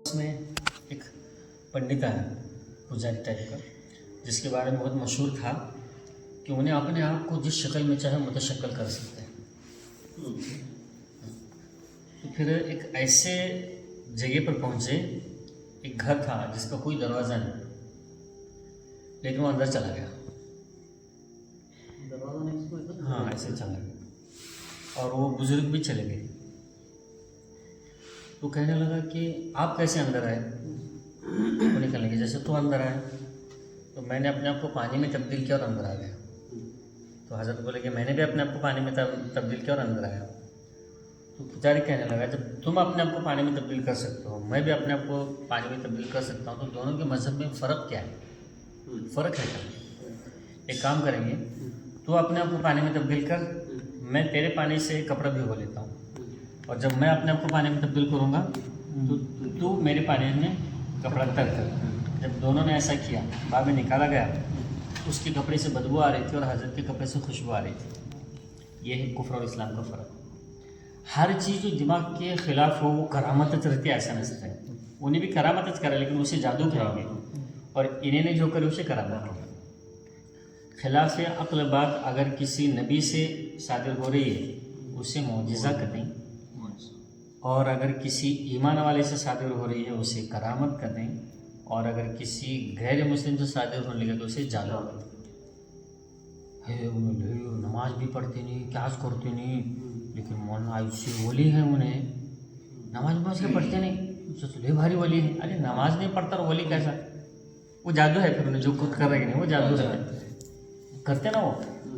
उसमें एक पंडित है पुजारी टाइप का, जिसके बारे में बहुत मशहूर था कि उन्हें अपने आप को जिस शक्ल में चाहे मुतशक्ल कर सकते हैं। तो फिर एक ऐसे जगह पर पहुँचे, एक घर था जिसका कोई दरवाज़ा नहीं, लेकिन वो अंदर चला गया। हाँ, ऐसे चला गया और वो बुजुर्ग भी चले गए। तो कहने लगा कि आप कैसे अंदर आए? वो निकलने लगे, जैसे तू अंदर आए तो मैंने अपने आप को पानी में तब्दील किया और अंदर आ गया। तो हज़रत बोले कि मैंने भी अपने आप को पानी में तब्दील किया और अंदर आया। तो पुजारी कहने लगा, जब तुम अपने आप को पानी में तब्दील कर सकते हो, मैं भी अपने आप को पानी में तब्दील कर सकता हूँ, तो दोनों के मज़हब में फ़र्क क्या है? फ़र्क है क्या? एक काम करेंगे, तू अपने आप को पानी में तब्दील कर, मैं तेरे पानी से कपड़ा भिगो लेता हूँ, और जब मैं अपने आप को पानी में तब्दील करूँगा तो तू मेरे पानी में कपड़ा तर कर। जब दोनों ने ऐसा किया, बाद में निकाला गया, उसके कपड़े से बदबू आ रही थी और हज़रत के कपड़े से खुशबू आ रही थी। ये है कुफ्र और इस्लाम का फ़र्क। हर चीज़ जो दिमाग के ख़िलाफ़ हो वो करामत रहती है, ऐसा नहीं सकता है। उन्हें भी करामत करे, लेकिन उसे जादू कहेंगे, और इन्हें ने जो करे उसे करामत कहेंगे। खिलाफ अक्ल बात अगर किसी नबी से सादिर हो रही है उसे मौजिज़ा कहें, और अगर किसी ईमान वाले से सादिर हो रही है उसे करामत कहें, और अगर किसी गैर मुस्लिम से सादिर होने लगे तो उसे जादू है। नमाज भी पढ़ते नहीं, क्या करते नहीं, लेकिन मौलाना ऐसे वली है, उन्हें नमाज के पढ़ते नहीं, सोचले भारी वली है। अरे नमाज नहीं पढ़ता और वली कैसा? वो जादू है। फिर उन्हें जो खुद कर रहे नहीं, वो जादू है। करते ना वो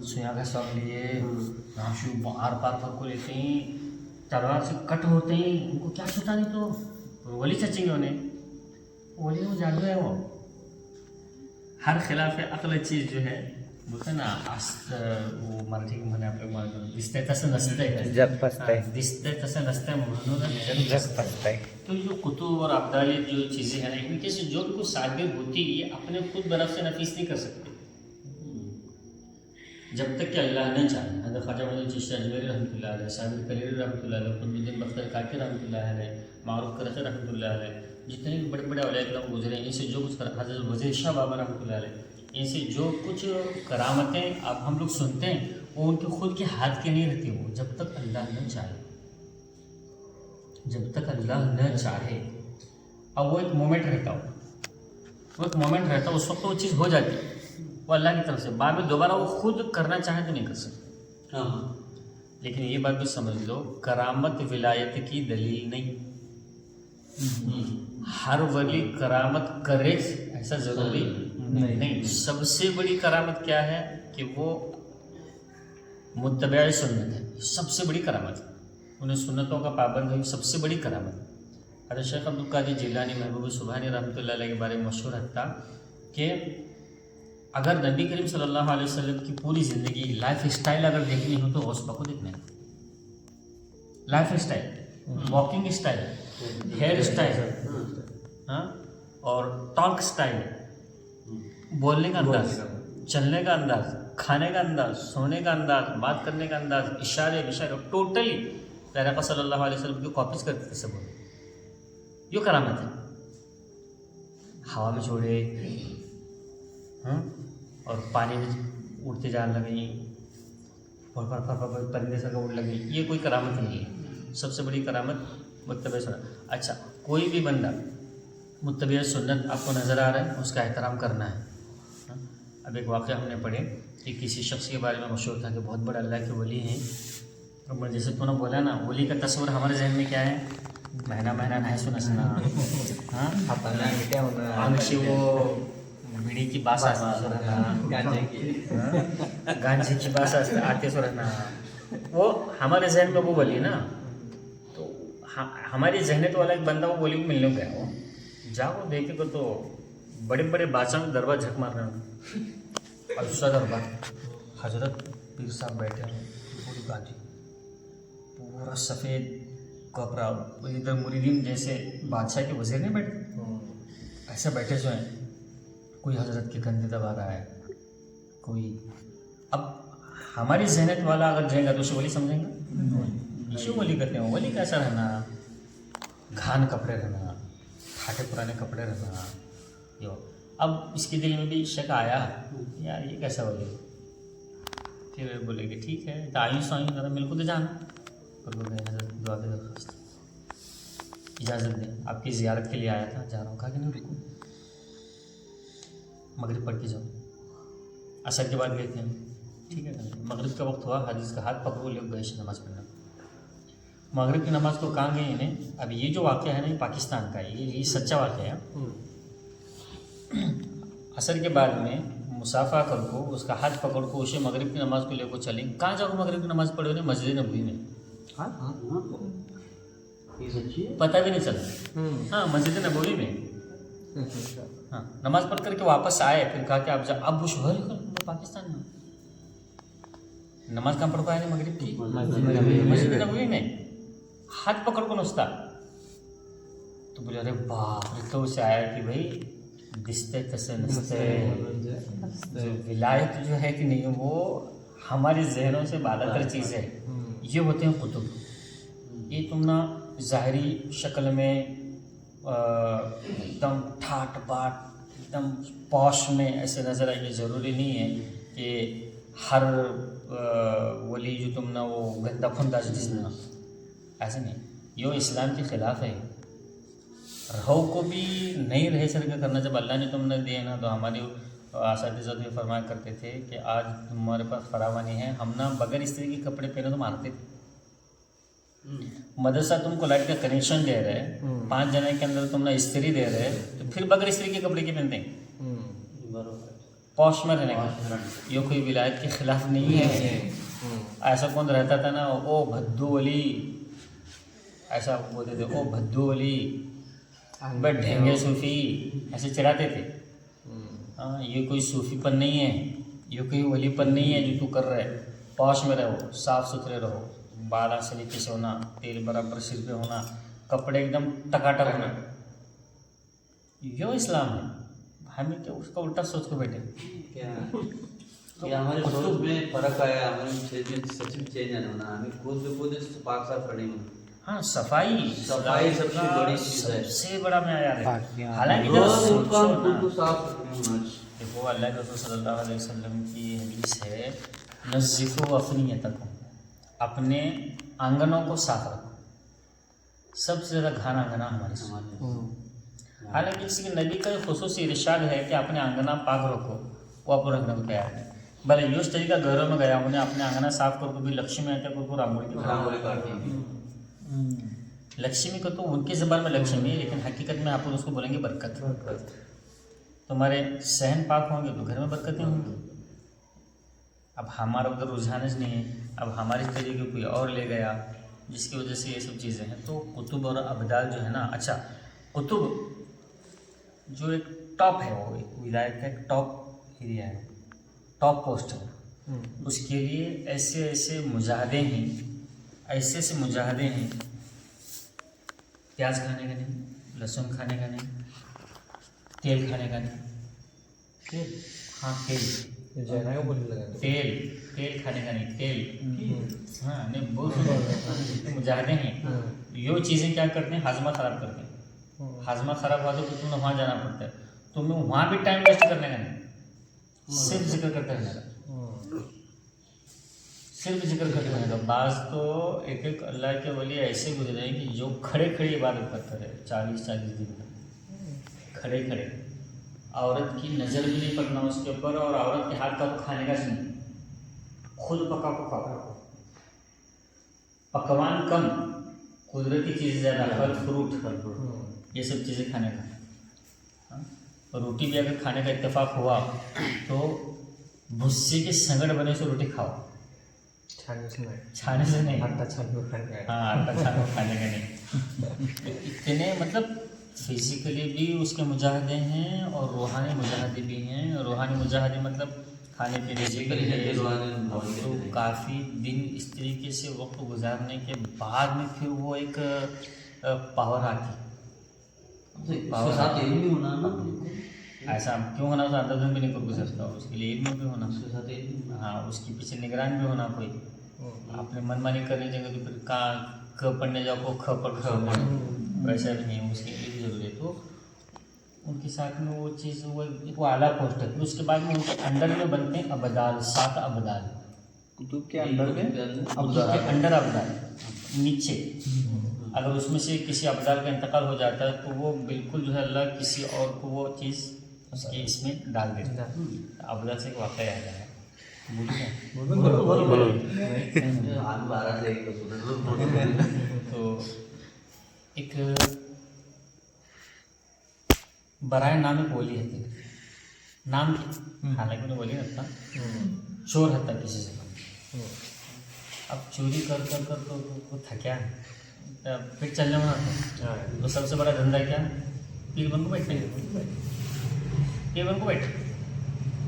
सुया का सब लिए नाशु आर पार पर को लेते हैं, तलवार से कट होते हैं, उनको क्या छूटा नहीं तो वली चचेंगे उन्हें, वली वो जादू है। वो हर खिलाफ अकल चीज़ जो है बोलते ना, वो मराठी म्हणे आपल्या दिसतंय तसं नसतंय, जग फसतंय, दिसतंय तसं नसतंय म्हणून जग फसतंय। तो जो कुतुब और अब्दाली जो चीज़ें हैं ना, इनके से जो उनको सादिर होती है, ये अपने खुद बर्फ से नफीस नहीं कर सकते जब तक कि अल्लाह ने चाहे। हज़रत ख्वाजा मौलवी चिश्ती अजमेरी रहमतुल्लाह अलैह, साबिर कलील रहमतुल्लाह अलैह, कुतुबुद्दीन बख्तर काकी रहमतुल्लाह अलैह, मारूफ करची रहमतुल्लाह अलैह, जितने भी बड़े बड़े औलिया किराम गुजरे, इनसे जो कुछ हज़रत वज़ीर शाह बाबा रहमतुल्लाह अलैह, इनसे जो कुछ करामतें अब हम लोग सुनते हैं वो उनके खुद के हाथ की नहीं रहती। वो जब तक अल्लाह न चाहे, जब तक अल्लाह न चाहे। अब वो एक मोमेंट रहता हो, वो एक मोमेंट रहता, उस वक्त वो चीज़ हो जाती है, वो अल्लाह की तरफ से। बाद में दोबारा वो खुद करना चाहे तो नहीं कर सकते। हाँ, लेकिन ये बात भी समझ लो, करामत विलायत की दलील नहीं। हर वली करामत करे ऐसा ज़रूरी नहीं। सबसे बड़ी करामत क्या है कि वो मुत्तबा सुन्नत है, सबसे बड़ी करामत है। उन्हें सुन्नतों का पाबंद है, सबसे बड़ी करामत। हज़रत शेख अब्दुल कादिर जिलानी महबूब सुबहानी रहमतुल्लाह अलैह के बारे में मशहूर था कि अगर नबी करीम सल्लल्लाहु अलैहि वसल्लम की पूरी ज़िंदगी लाइफ स्टाइल अगर देखनी हो तो गौस पाक को देखना है। Life style, walking style, hair style, हाँ, और टॉक स्टाइल, बोलने का अंदाज, चलने का अंदाज, खाने का अंदाज, सोने का अंदाज, बात करने का अंदाज, इशारे टोटली प्यारे आका सल्लल्लाहु अलैहि वसल्लम की कॉपीज करते थे सब। यो करामत है। हवा में छोड़े, और पानी में उड़ते जाने लगे, परिंदे सर उड़ लगे, ये कोई करामत नहीं है। सबसे बड़ी करामत मुत्तबा सुन्नत। अच्छा, कोई भी बंदा मुत्तबा सुन्नत आपको नज़र आ रहा है, उसका एहतराम करना है। अब एक वाक़या हमने पढ़े कि किसी शख्स के बारे में मशहूर था कि बहुत बड़ा अल्लाह के वली हैं। तो जैसे तूने बोला ना, वली का तस्वर हमारे जहन में क्या है? महीना महीना नहीं सुना, हाँ, आंगशी वो बीड़ी की बास गांजे की बास आते सुरना, वो हमारे जहन में वो बोली ना। तो हमारी जहनीत वाला एक बंदा वो बोली मिलने गया, वो जाओ देखे को तो बड़े बड़े बादशाह में दरबार झक मार रहे हैं। और दूसरा दरबार हजरत पीर साहब बैठे हैं, पूरी गांधी, पूरा सफ़ेद कपड़ा, इधर मुरीदीन जैसे बादशाह के वज़ीर नहीं बैठे, ऐसे बैठे जो हैं। कोई हजरत के कंधे दबा रहा है, कोई। अब हमारी जहनीत वाला अगर जाएगा तो उसे वली समझेंगे? इसे वली कहते हैं। वली कैसा रहना? घान कपड़े रहना, ठाटे पुराने कपड़े रखना यो। अब इसके दिल में भी शक आया यार ये कैसा हो गया। फिर बोले कि ठीक है तो आयुष ज़रा मिल को तो जाना, पर बोले हज़रत दुआ की दरख्वास्त इजाज़त दें, आपकी ज़ियारत के लिए आया था, जा रहा हूँ। कहा कि नहीं रुको, मगरिब पढ़ के जाओ। असर के बाद गए थे हम, ठीक है। मगरिब का वक्त हुआ, हदीस का हाथ पकड़ो लोग गए नमाज़ पढ़ना। मगरिब की नमाज़ को कहाँ गए इन्हें। अब ये जो वाक़या है ना ये पाकिस्तान का है, ये सच्चा वाक़या है। असर के बाद में मुसाफा कर को उसका हाथ पकड़ को उसे मगरिब की नमाज़ को लेकर चले। कहाँ जाओ मगरिब की नमाज़ पढ़े उन्हें मस्जिद नबवी में। पता भी नहीं चला। हाँ मस्जिद नबवी में। हाँ नमाज़ पढ़ करके वापस आए, फिर कहा कि आप जा, अब वो शहर पाकिस्तान में नमाज कहाँ पढ़ पाए मगरिब की मस्जिद नबवी में, हाथ पकड़ को नुस्ता। तो बोले अरे बाप रे। तो उसे आया कि भाई दिसते कैसे नसते, विलायत जो है कि नहीं वो हमारे जहनों से बालातर चीज़ है। ये होते हैं कुतुब। ये तुम ना ज़ाहरी शक्ल में एकदम ठाट बाट एकदम पॉश में ऐसे नज़र आए, ज़रूरी नहीं है कि हर वली जो तुम ना वो गंदा फंदा जिसमें ऐसे नहीं। यो इस्लाम के ख़िलाफ़ है। रहो को भी नहीं रहे सर का करना। जब अल्लाह ने तुमने दिए ना तो हमारी आसातिज़ा भी फरमाया करते थे कि आज तुम्हारे पास फरावानी है, हम ना बगैर इस्त्री के कपड़े पहने तो मारते थे। मदरसा तुमको लाइट का कनेक्शन दे रहे, 5 जने के अंदर तुम ना इस्त्री दे रहे, तो फिर बगैर इस्त्री के कपड़े के पहनते हैं पौश में रहने का। ये कोई विलायत के खिलाफ नहीं है। ऐसा कौन रहता था ना, ओ भद्दू वली, ऐसा बोलते थे, ओ भद्दू वली ढेंगे सूफी, ऐसे चिढ़ाते थे। हाँ ये कोई सूफीपन नहीं है, ये कोई वलीपन नहीं है जो तू कर रहे। पौश में रहो, साफ़ सुथरे रहो, बाल सलीके से होना, तेल बराबर सिर पे होना, कपड़े एकदम टकाटक होना, यो इस्लाम है। हमें क्या उसका उल्टा सोच के बैठे क्या हमारे सोच में फर्क आया, हमारे सच में चेंज आना ना, हमें खुद पाक साफ करने में। हाँ सफाई सबसे बड़ी चीज़ है, सबसे बड़ा मेयार है। हालांकि देखो अल्लाह के रसूल सल्लल्लाहु अलैहि वसल्लम की हदीस है, नज़्ज़िफ़ू अफ़नियतकुम, अपने आंगनों को साफ रखो। सबसे ज़्यादा घाना आंगना हमारे समाज। हालांकि किसी के नबी का ख़ुसूसी इरशाद है कि अपने आंगना पाक रखो, वो आप रखने को तैयार है। भले यूस तरीका घरों में गया उन्हें अपने आंगना साफ करके भी लक्ष्मी आते को रांगोली काटती। लक्ष्मी को तो उनकी ज़बान में लक्ष्मी है, लेकिन हकीकत में आप उसको बोलेंगे बरकत। तुम्हारे सहन पाक होंगे तो घर में बरकतें होंगी। अब हमारा उधर रुझान नहीं है, अब हमारे तरीके कोई और ले गया, जिसकी वजह से ये सब चीज़ें हैं। तो कुतुब और अबदाल जो है ना, अच्छा कुतुब जो एक टॉप है, वो एक विलायत का एक टॉप एरिया है, टॉप पोस्ट है। उसके लिए ऐसे ऐसे मुजाहिदे हैं, ऐसे मुजाहिदे हैं, प्याज खाने का नहीं, लहसुन खाने का नहीं, तेल खाने का नहीं। तेल, हाँ तेल खाने का नहीं, तेल। हाँ नहीं बहुत मुजाहिदे हैं। यो चीज़ें क्या करते हैं, हाजमा ख़राब करते हैं। हाजमा ख़राब हुआ तो तुम्हें वहाँ जाना पड़ता है। तुम्हें वहाँ भी टाइम वेस्ट करने का नहीं, सिर्फ जिक्र करते रहने का, सिर्फ जिक्र करते रहने का। बाज़ तो एक अल्लाह के वली ऐसे गुजरे हैं कि जो खड़े खड़े इबादत करते रहे 40-40 दिन खड़े खड़े। औरत की नज़र भी नहीं पड़ना उसके ऊपर, और औरत के हाथ का खाने का नहीं, खुद पका को खाओ। पकवान कम, कुदरती चीज़ें ज़्यादा, फल फ्रूट ये सब चीज़ें खाने का। रोटी भी अगर खाने का इत्तेफाक हुआ तो भुस्से के संगड़ बने से रोटी खाओ, छाने से नहीं। आटा छान खाने का नहीं। इतने मतलब फिजिकली भी उसके मुजाहिदे हैं और रूहानी मुजाहिदे भी हैं। रूहानी मुजाहिदे मतलब खाने पीने से पहले तो काफ़ी दिन इस तरीके से वक्त गुजारने के बाद में फिर वो एक पावर आती। ऐसा क्यों होना, उसका अंदर भी नहीं कर सकता, उसके लिए इल्म भी होना, हाँ उसके पीछे निगरान भी होना। कोई अपने मनमानी करने जगह तो फिर क पढ़ने जाओ को ख पढ़, वैसा भी नहीं है, उसके लिए भी जरूरी है। तो के साथ में वो चीज़ वो आला पोस्ट है। फिर उसके बाद में उनके अंडर में बनते हैं अबदाल, 7 अबदाल। कुतुब के अंदर में कुतुब के अंडर अबदाल नीचे, अगर उसमें से किसी अबदाल का इंतकाल हो जाता है तो वो बिल्कुल जो है अल्लाह किसी और को वो चीज़ उसके इसमें डाल देता है। अबदाल से एक वाक़या याद आया, तो एक बराए नाम एक बोली है, नाम हालांकि उन्हें बोली रहता, चोर रहता किसी से। अब चोरी कर कर कर तो थक्या है, फिर चलने वाला तो सबसे बड़ा धंधा क्या, पीर बन को बैठे, पीर बन को बैठे।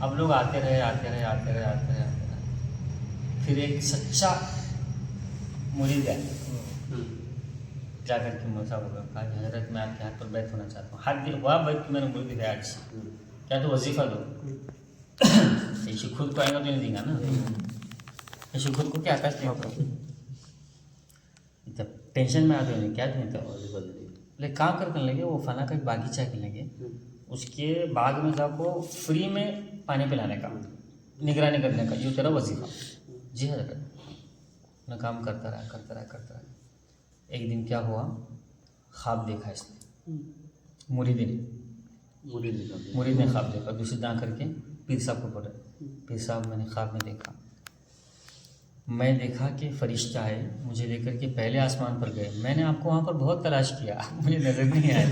अब लोग आते रहे, फिर एक सच्चा मुरीद है जाकर के मुझे बोला, भाई हजरत मैं आपके हाथ पर बैठ होना चाहता हूँ। हाथ हुआ बैठ के मैंने मुरीद है आज, क्या तो वजीफ़ा दो। ऐसे खुद को आएगा तो नहीं देगा ना, ऐसे खुद को क्या आता है, जब टेंशन में आते हैं क्या देता है, लेकिन काम करने लगे वो फला का एक बागीचा के लगे, उसके बाग में जाको फ्री में पानी पिलाने का, निगरानी करने का, ये तेरा वजीफा। जी हाँ जरा अपना काम करता रहा। एक दिन क्या हुआ, ख्वाब देखा इसने, मुरीद ने ख्वाब देखा। दूसरे दिन करके पीर साहब को बोला, पीर साहब मैंने ख्वाब में देखा, मैं देखा कि फरिश्ता है, मुझे लेकर के पहले आसमान पर गए, मैंने आपको वहाँ पर बहुत तलाश किया, मुझे नज़र नहीं आया।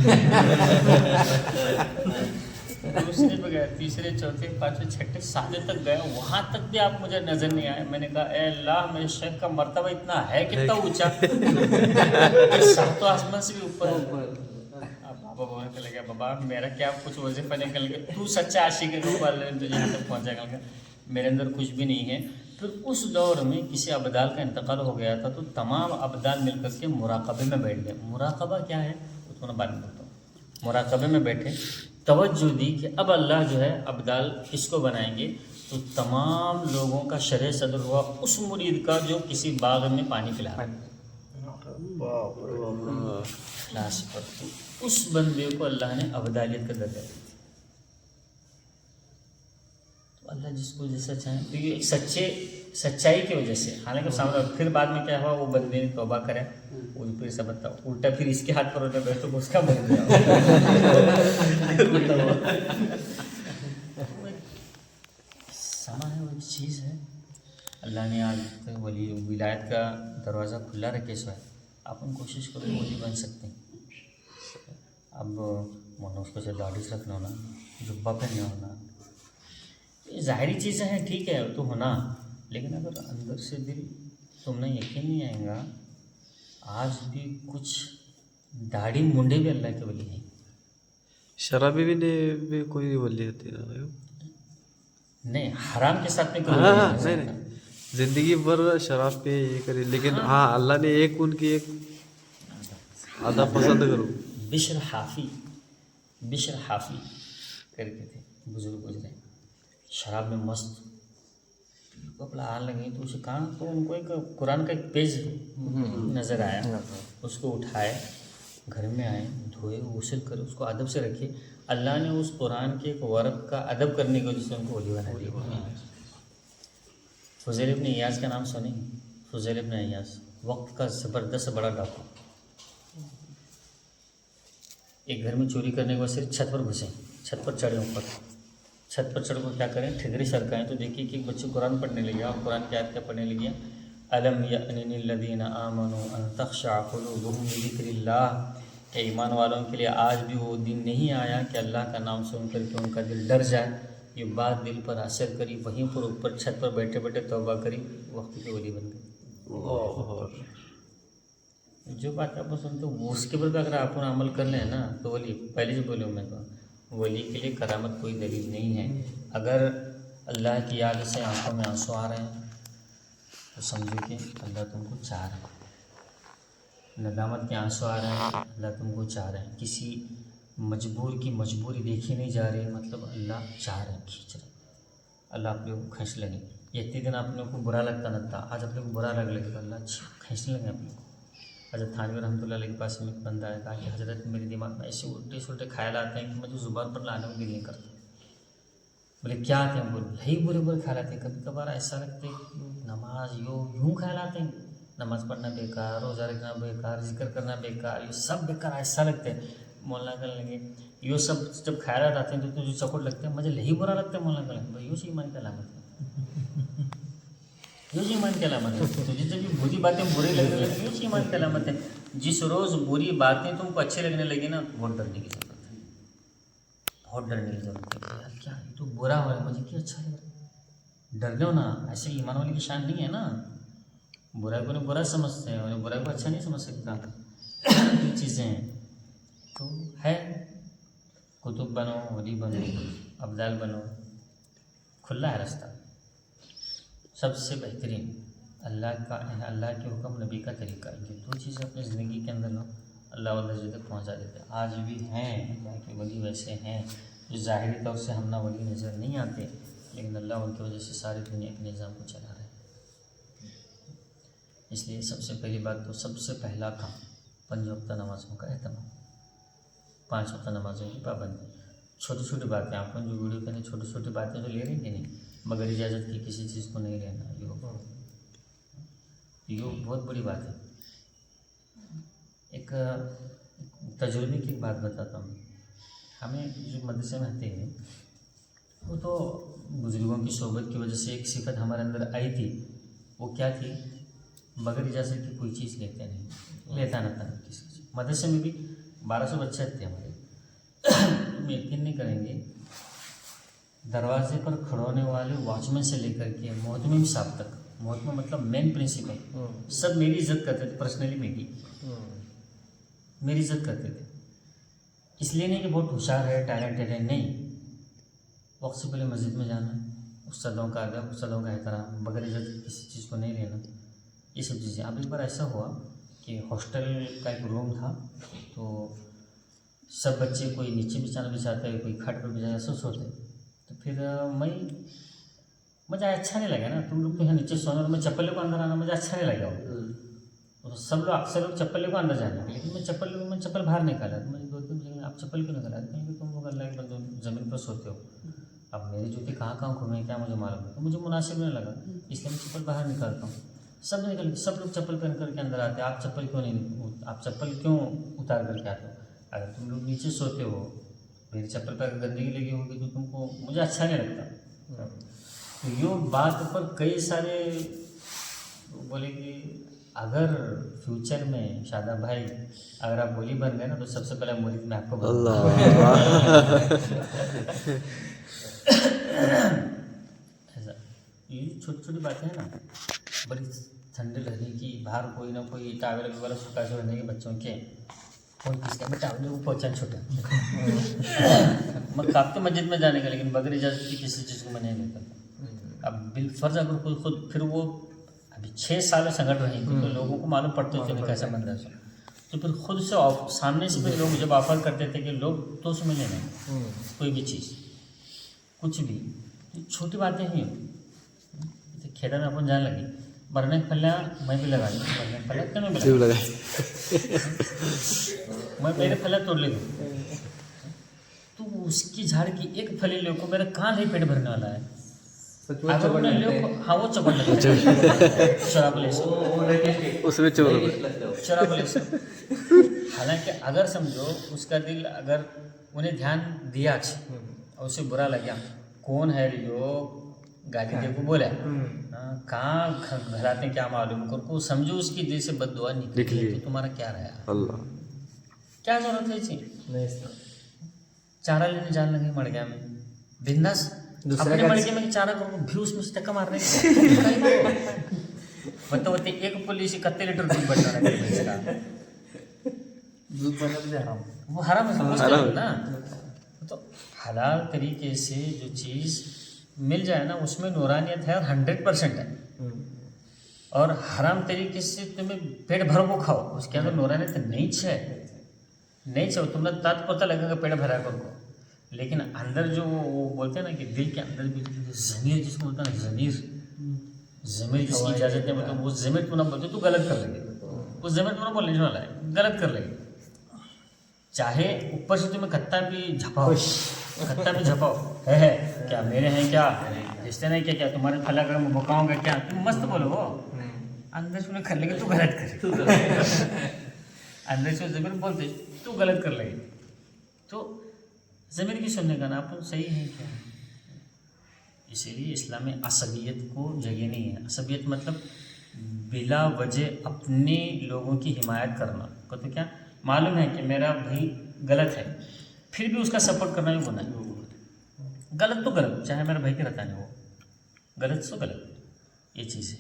दूसरे पे गया, तीसरे, चौथे, पाँचवें, छठे, सातवें तक गया, वहाँ तक भी आप मुझे नज़र नहीं आए। मैंने कहा ए अल्लाह, मेरे शेख का मर्तबा इतना है कितना ऊंचा, सातों आसमान से भी ऊपर। अब बाबा बोलने लगे, बाबा मेरा क्या कुछ वजीफा निकल गया, तू सच्चा आशिक है, तुझे यहाँ तक पहुँचा गया, मेरे अंदर कुछ भी नहीं है। फिर उस दौर में किसी अबदाल का इंतकाल हो गया था, तो तमाम अबदाल मिलकर के मुराकबे में बैठ गए। मुराकबा क्या है उसको मैं बाद में बताता हूँ। मुराकबे में बैठे, तवज्जो दी कि अब अल्लाह जो है अबदाल किसको बनाएंगे, तो तमाम लोगों का शरह सदर हुआ उस मुरीद का जो किसी बाग में पानी पिला रहा है लाश पर। तो उस बंदे को अल्लाह ने अबदालियत का दर्जा दिया। तो अल्लाह जिसको जैसा चाहे, तो ये एक सच्चाई की वजह से, हालांकि सामने फिर बाद में क्या हुआ, वो बंदे ने तौबा करे, वो फिर सब बताओ उल्टा, फिर इसके हाथ पर उल्टा बैठो उसका बन गया। समा है, वो चीज़ है। अल्लाह ने आज वली विलायत का दरवाज़ा खुला रखे सो है, अपन कोशिश करो वली बन सकते हैं। अब मन उसको से दाढ़ी से रखना होना, जुब्बा पहनना होना, ये ज़ाहरी चीज़ें हैं, ठीक है तो होना, लेकिन अगर अंदर से दिल तुमने यकीन नहीं आएगा, आज भी कुछ दाढ़ी मुंडे भी अल्लाह के वली हैं। शराबी भी कोई वली होती है नहीं, हराम के साथ में कोई हाँ, वली हाँ, नहीं नहीं सकता। जिंदगी भर शराब पे ये करी, लेकिन हाँ अल्लाह ने एक उनकी एक आधा पसंद करो। बिशर हाफी करके थे, बुजुर्ग गुजरे, शराब में मस्त, कपड़ा आने लगे तो उसे कहा, तो उनको एक कुरान का एक पेज नज़र आया, उसको उठाए, घर में आए, धोए, गुस्ल करे, उसको अदब से रखे। अल्लाह ने उस कुरान के एक वर्क का अदब करने की वजह से उनको वली बना दिया। फुज़ैल इब्न इयास का नाम सुनी? फुज़ैल इब्न इयास वक्त का ज़बरदस्त बड़ा डाकू, एक घर में चोरी करने के बाद सिर्फ छत पर घुसे, छत पर चढ़े, ऊपर छत पर चढ़ को क्या करें, ठिगरी सरकाएँ, तो देखिए कि एक बच्चे कुरान पढ़ने लगे, और कुरान की आयत क्या पढ़ने लगी, अलम यअनिल्लज़ीना आमनू अन तख़शअ क़ुलूबुहुम लिज़िक्रिल्लाह, कि ईमान वालों के लिए आज भी वो दिन नहीं आया कि अल्लाह का नाम सुन कर के उनका दिल डर जाए। ये बात दिल पर असर करी, वहीं पर ऊपर छत पर बैठे बैठे तौबा करी, वक्त के वली बन गए। जो बात आप सुनते हो उसके ऊपर अगर आप अमल कर लें ना, तो वली, पहले से बोले मैं तो वली के लिए करामत कोई दलील नहीं है। अगर अल्लाह की याद से आंखों में आंसू आ रहे हैं तो समझो कि अल्लाह तुमको चाह रहा है, नदामत के आंसू आ रहे हैं, अल्लाह तुमको चाह रहे हैं, किसी मजबूर की मजबूरी देखी नहीं जा रही, मतलब अल्लाह चाह रहे हैं, खींच रहे हैं, अल्लाह आप लोग को खींच लेंगे। इतने दिन आप लोग को बुरा लगता न था, आज आप लोग को बुरा लग लगे तो अल्लाह खींचने लगे आप लोग। हज़रत थानवी रहमतुल्लाह अलैह के पास में एक बंदा आया, कहा कि हज़रत मेरे दिमाग में ऐसे उल्टे सुलटे ख्याल आते हैं कि मुझे ज़ुबान पर लाने को दिल नहीं करता। बोले क्या आते हैं? बोले यही बुरे बुरे ख्याल आते हैं। कभी कभार ऐसा लगता है कि नमाज यूँ ख्याल आते हैं, नमाज पढ़ना बेकार, रोज़ा रखना बेकार, जिक्र करना बेकार, ये सब बेकार ऐसा लगता है। मौलाना कहने लगे ये सब जब ख्याल आते हैं तो तुझे चौकट लगते हैं, मुझे यही बुरा लगता है। मौलाना कहने भाई यूँ ईमान की अलामत है, यूँ ईमान की अलामत है। तुझे जब ये बुरी बातें बुरी लगने लगी यूँ ईमान की अलामत है। जिस रोज़ बुरी बातें तुमको अच्छी लगने लगी ना, बहुत डरने की जरूरत है, बहुत डरने की जरूरत है। यार क्या ये तो बुरा हो रहा है, मुझे क्या अच्छा लग रहा है। डर दो ना, ऐसे ईमान वाले की शान नहीं है ना। बुराई को बुरा समझते हैं और बुराई को अच्छा नहीं समझ सकता। ये चीज़ें हैं तो है, कुतुब बनो, वली बनो, अब्दाल बनो, खुला है रास्ता। सबसे बेहतरीन अल्लाह के हुक्म, नबी का तरीका, ये दो चीज़ें अपनी ज़िंदगी के अंदर लो, अल्लाह वाला तक पहुँचा देते हैं। आज भी हैं अल्लाह के वली वैसे हैं जो ज़ाहिरी तौर से हमना वली नज़र नहीं आते, लेकिन अल्लाह उनकी वजह से सारी दुनिया के निज़ाम को चला रहा है। इसलिए सबसे पहली बात तो सबसे पहला काम 5 वक्त नमाज़ों का एहतमाम, 5 वक्त नमाज़ों की पाबंदी। छोटी छोटी बातें, आप जो वीडियो के अंदर छोटी छोटी बातें तो ले रही कि नहीं, मगर इजाज़त की किसी चीज़ को नहीं लेना, ये बहुत बड़ी बात है। एक तजुर्बे की बात बताता हूँ। हमें जो मदरसे में आते हैं वो तो बुज़ुर्गों की सोबत की वजह से एक सिफत हमारे अंदर आई थी। वो क्या थी? बगैर इजाज़त की कोई चीज़ लेते नहीं, लेता ना था किसी चीज़। मदरसे में भी 1200 बच्चे थे हमारे। तुम यकीन नहीं करेंगे, दरवाजे पर खड़ोने वाले वॉचमैन से लेकर के मोहतमिम साहब तक, मोहतमिम मतलब मेन प्रिंसिपल, सब मेरी इज़्ज़त करते थे। पर्सनली मेरी इज़्ज़त करते थे। इसलिए नहीं कि बहुत होशियार है, टैलेंटेड है, नहीं। वक्त से पहले मस्जिद में जाना, उस्तादों का अदब, उस्तादों का एहतराम, बगैर इज़्ज़त किसी चीज़ को नहीं लेना, ये सब चीज़ें। अब एक बार ऐसा हुआ कि हॉस्टल का एक रूम था, तो सब बच्चे कोई नीचे बिछाना बिछाते हैं, कोई खाट पर बिछाना, ऐसा सोते। तो फिर मुझे अच्छा नहीं लगा ना, तुम लोग तो यहाँ नीचे सोने, मैं चप्पल को अंदर आना मुझे अच्छा नहीं लगा। तो सब लोग अक्सर लोग चप्पल को अंदर जाना, लेकिन मैं चप्पल बाहर निकाला। तो मुझे 2-3 जगह आप चप्पल क्यों निकाला? क्योंकि तुम लोग अल्लाह के बंदे ज़मीन पर सोते हो। अब मेरी जूती कहाँ घूमे क्या मुझे मालूम है, तो मुझे मुनासिब नहीं लगा, इसलिए मैं चप्पल बाहर निकालता हूँ। सब लोग चप्पल पहन करके अंदर आते हैं। आप चप्पल क्यों उतार करके आते हो? अगर तुम लोग नीचे सोते हो, मेरी चप्पल पर गंदगी लगी होगी तो तुमको, मुझे अच्छा नहीं लगता। तो यो बात पर कई सारे बोले कि अगर फ्यूचर में शादाब भाई अगर आप वली बन गए ना, तो सबसे पहले मुरीद में आपको ऐसा। ये छोटी छोटी बातें हैं ना, बड़ी ठंडे रहने की, बाहर कोई ना कोई टावल वाला सुखा से रहने के बच्चों के, कौन किसका में टावल को पहुँचा छोटा मैं काफ़ी मस्जिद में जाने का, लेकिन बगैर इजाज़त की किसी चीज़ को मैं नहीं लेता। अब बिलफर्ज अगर कोई खुद, फिर वो अभी 6 साल संगठ रही तो लोगों को मालूम पड़ते थे कैसा बंदा है, तो फिर खुद से सामने से भी लोग जब ऑफर करते थे कि लोग तो उसमें लेना कोई भी चीज़, कुछ भी, तो छोटी बातें ही। तो खेड़ा में अपन जाने लगी, बरने फल्ला मैं भी लगा दी, बरने फल्ला क्यों नहीं लगा, मैं मेरे फल्ला तोड़ ले तो उसकी झाड़ की एक फली ले को मेरा कहाँ नहीं पेट भरने वाला है। अगर उन्हें लोग, हाँ वो चपट लगता है, शराब ले से। हालांकि अगर समझो उसका दिल अगर उन्हें ध्यान दिया और उसे बुरा लगा, कौन है जो गाली दे को बोला, कहाँ घराते क्या मालूम को समझो, उसकी दिल से बद्दुआ निकली तो तुम्हारा क्या रहा? अल्लाह, क्या जरूरत है इसे? चारा लेने जाने लगे मड़गिया में, बिंदास अपने मड़के में चारा को भी उसमें से टक्का मारने बताते एक पुलिस 31 लीटर दूध बढ़ना है, दूध बना भी हराम, वो हराम है ना। तो हलाल तरीके से जो चीज़ मिल जाए ना, उसमें नूरानियत है और 100% है। और हराम तरीके से तुम्हें पेट भर को खाओ, उसके अंदर नूरानियत नहीं चाहिए, तुम्हें तत् पता लगेगा पेट भरा करको, लेकिन अंदर जो वो बोलते हैं ना कि दिल के अंदर भी ज़मीर जिसको बोलते हैं ना, ज़मीर जिसकी इजाज़त नहीं, मतलब वो ज़मीर तू ना बोलते तो गलत कर लेंगे। उस ज़मीर तुम्हारा बोलने वाला है, गलत कर रही है। चाहे ऊपर से तुम्हें खत्ता भी झपाओ, खत्ता भी झपाओ, है क्या मेरे हैं क्या, रिश्ते नहीं क्या, तुम्हारे फला कर मैं भुकाऊंगा क्या, तुम मस्त बोलो वो, अंदर से उन्हें कर लेंगे तू गलत कर, अंदर से ज़मीर बोलते तू गलत कर लेगी, तो ज़मीर की सुनने का ना आप सही है क्या। इसीलिए इस्लाम में असबियत को जगह नहीं है। असबियत मतलब बिला वजह अपने लोगों की हिमायत करना को, तो क्या मालूम है कि मेरा भाई गलत है फिर भी उसका सपोर्ट करना भी गुनाह है। गलत तो गलत, चाहे मेरा भाई के रहता नहीं हो, गलत तो गलत, ये चीज़ है।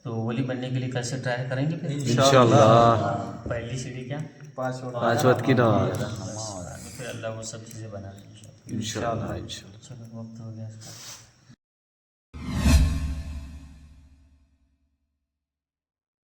तो वली बनने के लिए कैसे ट्राई करेंगे फिर इंशाल्लाह। पहली सीढ़ी क्या, 5 वक्त की नमाज। फिर अल्लाह वो सब चीज़ें बना दें इंशाल्लाह। चलो वक्त हो गया इसका।